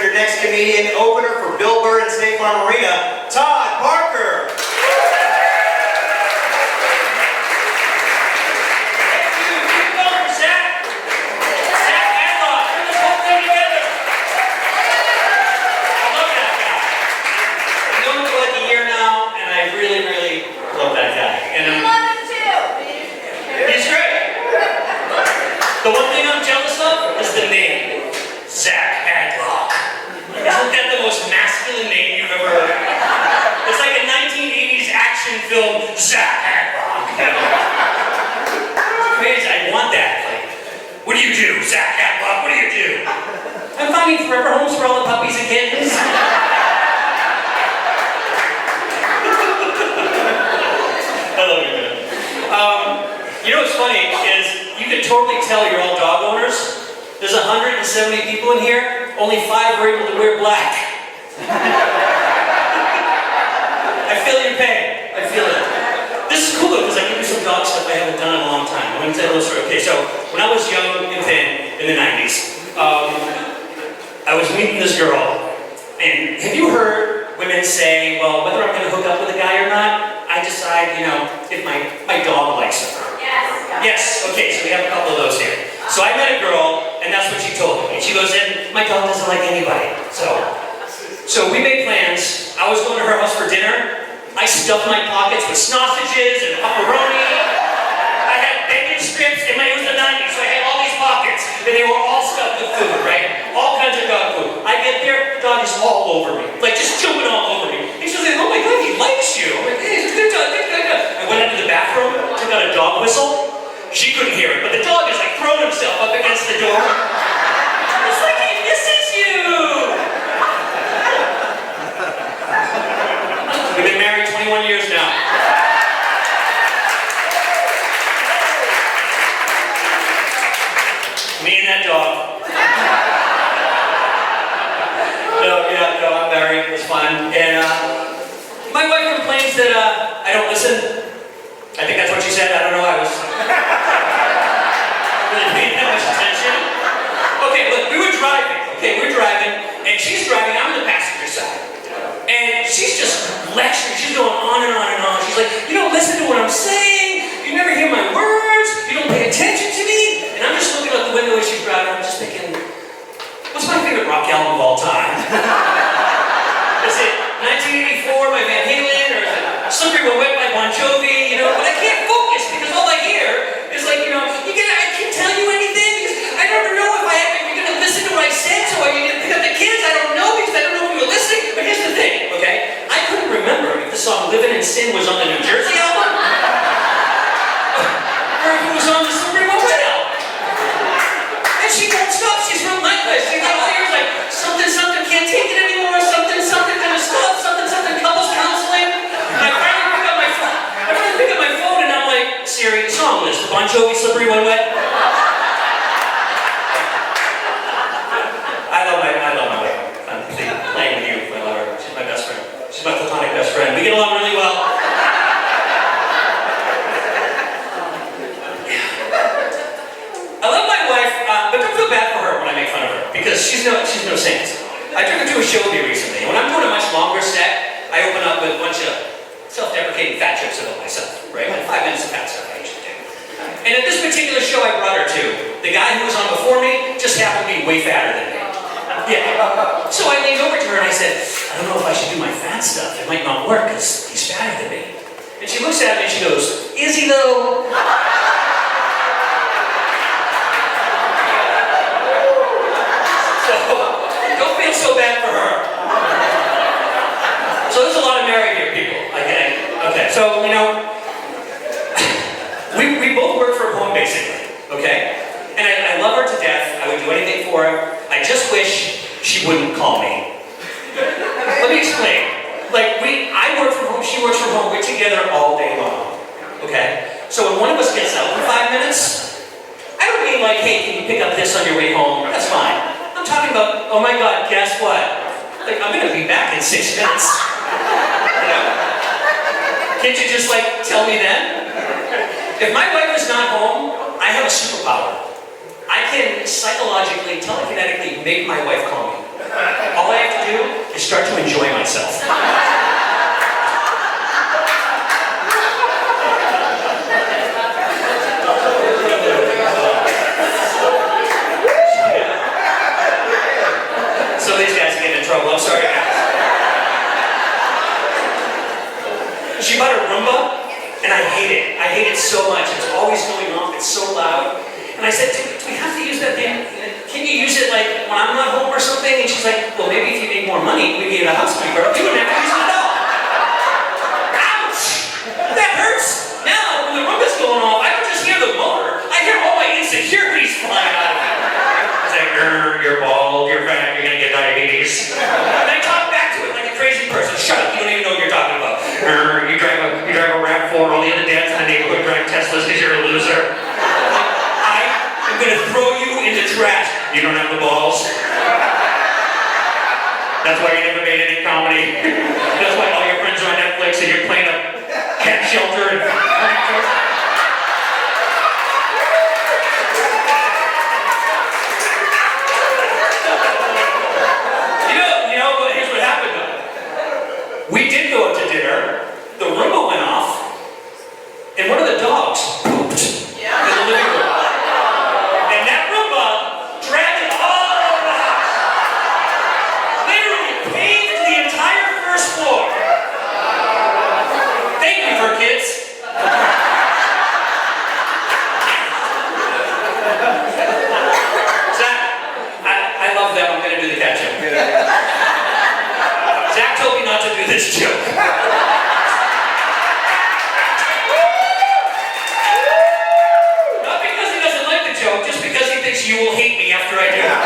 Your next comedian opener for Bill Burr and State Farm Arena, Todd Parker. The one thing I'm jealous of is the name, Zach Hadlock. Isn't that the most masculine name you've ever heard? It's like a 1980s action film, Zach Hadlock. It's crazy, I want that. Like, what do you do, Zach Hadlock? What do you do? I'm finding forever homes for all the puppies and kittens. I love you, man. You know what's funny is, you can totally tell you're all dog owners. There's 170 people in here, only 5 are able to wear black. I feel your pain. I feel it. This is cool because I can do some dog stuff I haven't done in a long time. I'm going to tell you a story. Okay, so when I was young and thin in the 90s, I was meeting this girl. And have you heard women say, well, whether I'm going to hook up with a guy or not, I decide, you know, if my dog likes her. Yes, okay, so we have a couple of those here. So I met a girl, and that's what she told me. And she goes, and my dog doesn't like anybody. So we made plans. I was going to her house for dinner. I stuffed my pockets with sausages and pepperoni. I had bacon strips, and it was the 90s, so I had all these pockets. And they were all stuffed with food, right? All kinds of dog food. I get there, the dog is all over me. Like, just jumping all over me. And she's like, oh my God, he likes you. I'm like, hey, he's a good dog, good dog. I went into the bathroom, took out a dog whistle. She couldn't hear it, but the dog is like throwing himself up against the door. It's like he misses you. We've been married 21 years now. Me and that dog. No, I'm married. It's fun. And my wife complains that I don't listen. I think that's what she said. I don't know. I was really paying that much attention. Okay, look, we're driving, and she's driving, I'm on the passenger side. And she's just lecturing, she's going on and on and on. She's like, you don't listen to what I'm saying, you never hear my words, you don't pay attention to me. And I'm just looking out the window as she's driving, I'm just thinking, what's my favorite rock album of all time? Is it 1984 by Van Halen, or is it Slippery When Wet by Bon Jovi, you know? But I can't focus because all I hear is like, you know, I can't tell you anything because I never know if you're going to listen to what I said, so are you going to pick up the kids? I don't know because I don't know if you're listening. But here's the thing, okay? I couldn't remember if the song Livin' in Sin was on the New Jersey album or if it was on the Slippery When Wet album. And she won't stop. She's real nightlife. She's got all ears like something, can't take it anymore, something, kind of stop, something, couples counseling. And I finally pick up my phone and I'm like, Siri, song list, Bon Jovi, Slippery When Wet. I love my wife. I'm playing with you. I love her. She's my best friend. She's my platonic best friend. We get along really well. I love my wife, but don't feel bad for her when I make fun of her because she's no saint. I took her to a show with me recently. When I'm doing a much longer set, I open up with a bunch of self-deprecating fat jokes about myself, right? Like 5 minutes of fat stuff I usually do. And at this particular show I brought her to, the guy who was on before me just happened to be way fatter than me. Yeah. So I leaned over to her and I said, I don't know if I should do my fat stuff. It might not work because he's fatter than me. And she looks at me and she goes, is he though? So, don't feel so bad for her. So there's a lot of married here people, okay, so, you know, we both work from home basically, okay? And I love her to death, I would do anything for her, I just wish she wouldn't call me. Let me explain. Like, I work from home, she works from home, we're together all day long, okay? So when one of us gets out for 5 minutes, I don't mean like, hey, can you pick up this on your way home? That's fine. I'm talking about, oh my God, guess what? Like, I'm gonna be back in 6 minutes. You know? Can't you just like tell me then? If my wife is not home, I have a superpower. I can psychologically, telekinetically make my wife call me. start to enjoy myself. So these guys are getting in trouble. I'm sorry, guys. She bought a Roomba, and I hate it. I hate it so much. It's always going off. It's so loud. And I said, do we have to use that thing? Can you use it like when I'm not home or something? And she's like, well, maybe if you make more money, we get a housekeeper. You wouldn't have to use it at all. Ouch! That hurts. Now, when the Roomba's going off, I don't just hear the motor. I hear all my insecurities flying out of it. It's like, you're bald, you're fat, you're gonna get diabetes. And I talk back to it like a crazy person. Shut up, you don't even know what you're talking about. You drive a RAV4, all the other dads in the neighborhood drive Teslas because you're a loser. I'm gonna throw you in the trash. You don't have the balls. That's why you never made any comedy. That's why all your friends are on Netflix and you're playing a cat shelter and You know, but here's what happened though. We did go out to dinner, the Roomba went off, and one of the dogs pooped in the living room. And that Roomba dragged it all over the house. Literally paved the entire first floor. Thank you, Furkids. Zach, I love that. I'm going to do the catch-up. Zach told me not to do this joke. Not because he doesn't like the joke, just because he thinks you will hate me after I do it.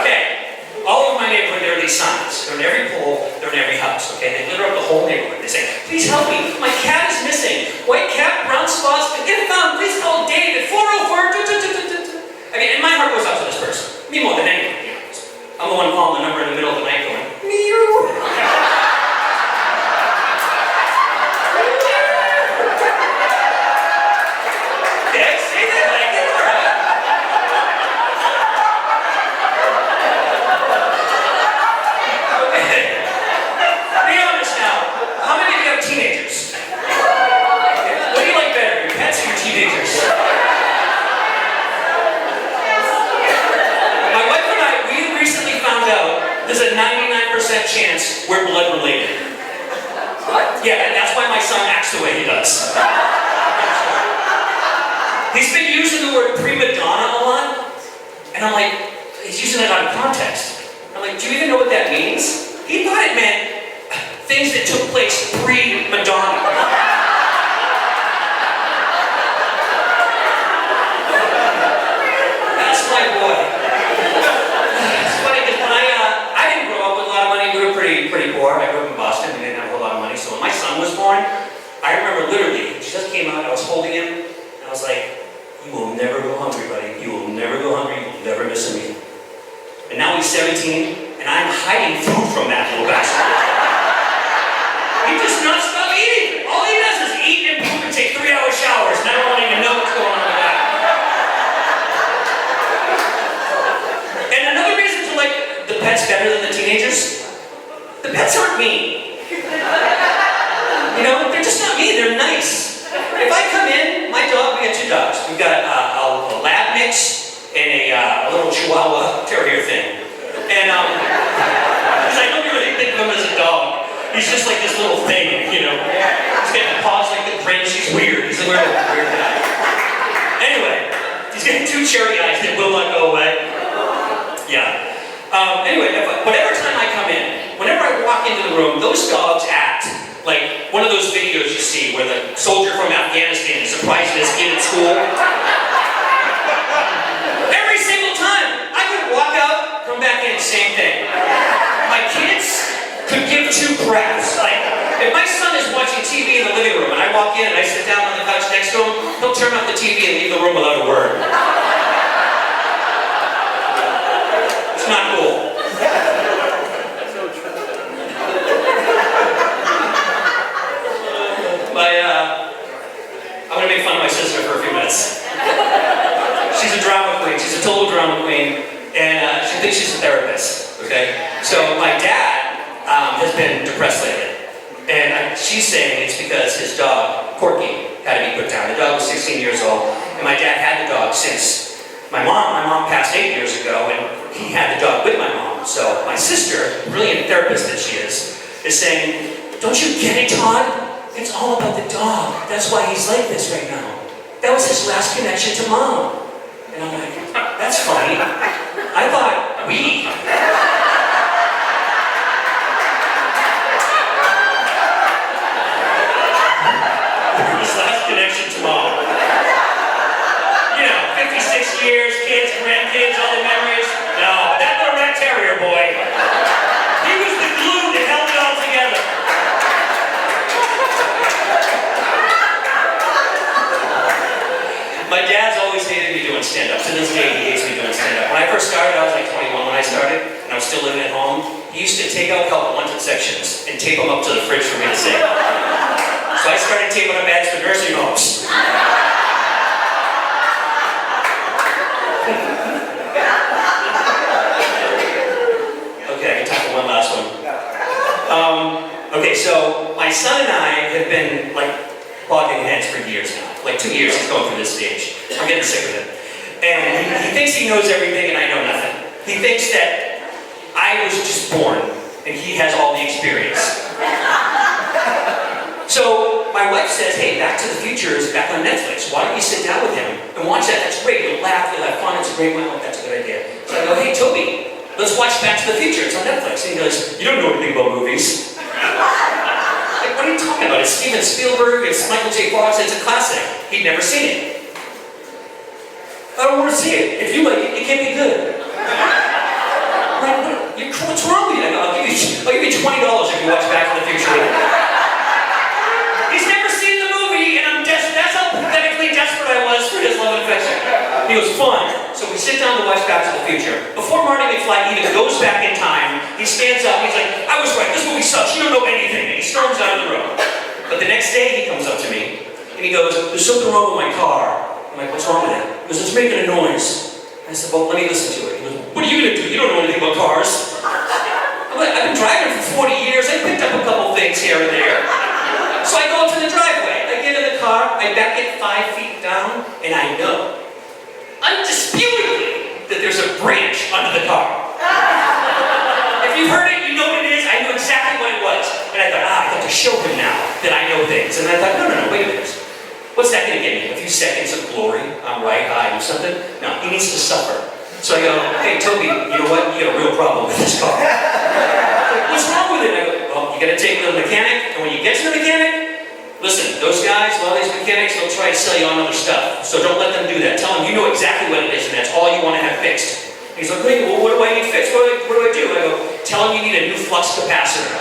Okay, all over my neighborhood there are these signs. They're in every pole, they're in every house, okay? They litter up the whole neighborhood. They say, please help me, my cat is missing. White cat, brown spots, get found, please call Dave at 404. I mean, and my heart goes out to this person. Me more than anyone. I'm the one calling the number in the middle of the night going, meow. Okay, say that like it, all right. Okay. Be honest now. How many of you have teenagers? What do you like better, your pets or your teenagers? My wife and I, we recently found out there's a 99% chance we're blood related. What? Yeah, and that's why my son acts the way he does. He's been using the word prima donna a lot, and I'm like, he's using it out of context. I'm like, do you even know what that means? He thought it meant things that took place pre-Madonna. That's my boy. It's funny because when I didn't grow up with a lot of money. We were pretty poor. I grew up in Boston. We didn't have a whole lot of money. So when my son was born, I remember literally, he just came out. I was holding him, and I was like, "You will never go hungry, buddy. You will never go hungry. You will never miss a meal." And now he's 17, and I'm hiding food from that little bastard. He does not stop eating. All he does is eat and poop and take 3-hour showers, and I don't even know what's going on with that. And another reason to like the pets better than the teenagers, the pets aren't mean. You know, they're just not mean, they're nice. If I come in, my dog, we got 2 dogs. We've got a lab mix and a little Chihuahua terrier thing. And because I don't really think of him as a dog. He's just like this little thing, you know. He's got the paws like the Prince. He's weird. He's a weird guy. Anyway, he's got 2 cherry eyes that will not go away. Yeah. Anyway, whatever time I come in, whenever I walk into the room, those dogs act like one of those videos you see where the soldier from Afghanistan is surprising his kid at school. Every single time. I could walk out, come back in, same thing. My kids could give 2 craps. Like, if my son is watching TV in the living room and I walk in and I sit down on the couch next to him, he'll turn off the TV and leave the room without a word. It's not cool. I'm gonna make fun of my sister for a few minutes. She's a drama queen. She's a total drama queen, and she thinks she's a therapist. Okay. So my dad depressed lately. And she's saying it's because his dog, Corky, had to be put down. The dog was 16 years old, and my dad had the dog since my mom passed 8 years ago, and he had the dog with my mom. So my sister, brilliant therapist that she is saying, don't you get it, Todd? It's all about the dog. That's why he's like this right now. That was his last connection to mom. And I'm like, that's funny. I thought we. His last connection to mom. You know, 56 years, kids, grandkids, all the memories. No, that little rat terrier boy. He was the glue that held it all together. My dad's always hated me doing stand-up. To this day, he hates me doing stand-up. When I first started, I was like 21 when I started, and I was still living at home. He used to take out a couple wanted sections and tape them up to the fridge for me to sing. So I started taping up ads for nursing homes. Okay, I can talk for one last one. Okay, so my son and I have been like bogging heads for years now. Like 2 years he's going through this stage. I'm getting sick of it. And he thinks he knows everything and I know nothing. He thinks that I was just born and he has all the experience. So my wife says, hey, Back to the Future is back on Netflix. Why don't you sit down with him and watch that? That's great. You'll laugh, you'll have fun. It's a great one. Oh, that's a good idea. So I go, hey, Toby, let's watch Back to the Future. It's on Netflix. And he goes, you don't know anything about movies. Like, what are you talking about? It's Steven Spielberg, it's Michael J. Fox, it's a classic. He'd never seen it. I don't want to see it. If you like it, it can't be good. Like, what's wrong with you? I'll give you $20 if you watch Back to the Future. He's never seen the movie, and I'm desperate. That's how pathetically desperate I was for his love and affection. He was fun. So we sit down to watch Back to the Future. Before Marty McFly even goes back in time, he stands up, he's like, I was right, this movie sucks, you don't know anything. And he storms out of the room. But the next day he comes up to me, and he goes, there's something wrong with my car. I'm like, what's wrong with it? He goes, it's making a noise. I said, well, let me listen to it. He goes, what are you going to do? You don't know anything about cars. I'm like, I've been driving for 40 years. I picked up a couple things here and there. So I go up to the driveway. I get in the car. I back it 5 feet down. And I know, undisputably, that there's a branch under the car. If you've heard it, you know what it is. I knew exactly what it was. And I thought, I have to show him now that I know things. And I thought, no, wait a minute. What's that going to get me? A few seconds of glory? I'm right, I do something? No, he needs to suffer. So I go, hey, Toby, you know what? You got a real problem with this car. What's wrong with it? I go, well, you got to take it to the mechanic, and when you get to the mechanic, listen, those guys, a lot of these mechanics, they'll try to sell you on other stuff. So don't let them do that. Tell them you know exactly what it is, and that's all you want to have fixed. He's like, wait, well, what do I need fixed? What do I do? I go, tell him you need a new flux capacitor.